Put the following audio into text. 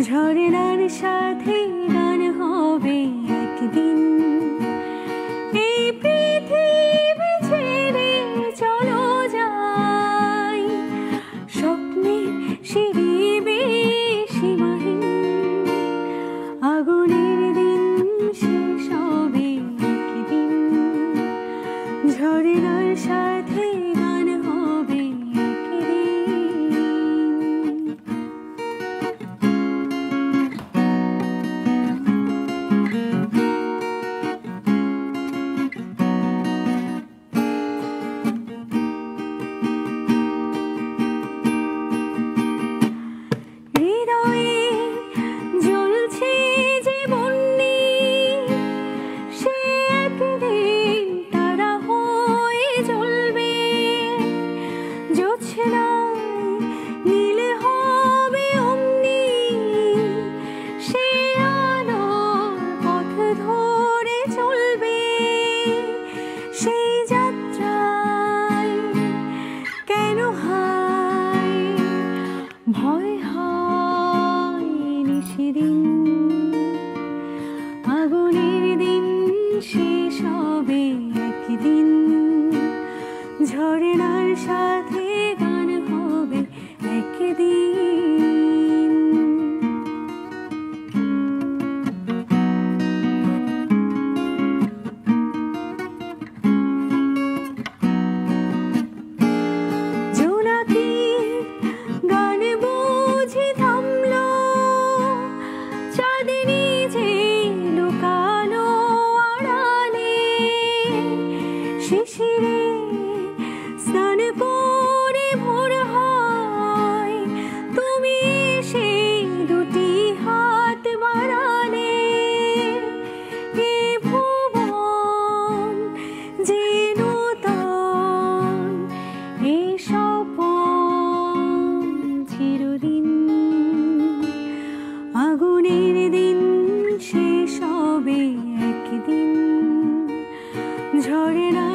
ঝরনার সাথে গান হবে একদিন। এই পৃথিবী ছেড়ে চলো যাই, স্বপ্নের সিঁড়ি বেয়ে সীমাহীন। আগুনের দিন শেষ হবে একদিন, ঝরনার সাথে গান হবে একদিন। হৃদয়ে জ্বলছে যে বন্যি, সে একদিন তারা হয়ে জ্বলবে। জ্যোৎস্নায় নীলে হবে অমনি, সে আলোর পথ ধরে চলবে। সেই যাত্রায় কেন হায় ভয় হয় নিশিদিন। আগুনের দিন শেষ হবে একদিন, ঝরনার সাথে গান হবে একদিন। জোনাকির গান বুঝি থামলো, চাঁদনি যে লুকালো আড়ালে। শিশিরে স্নান করে ভোর হয়, তুমি এসে দুটি হাত বাড়ালে। এ ভুবন যে নূতন, এ স্বপন চিরদিন। আগুনের দিন শেষ হবে একদিন, ঝরনা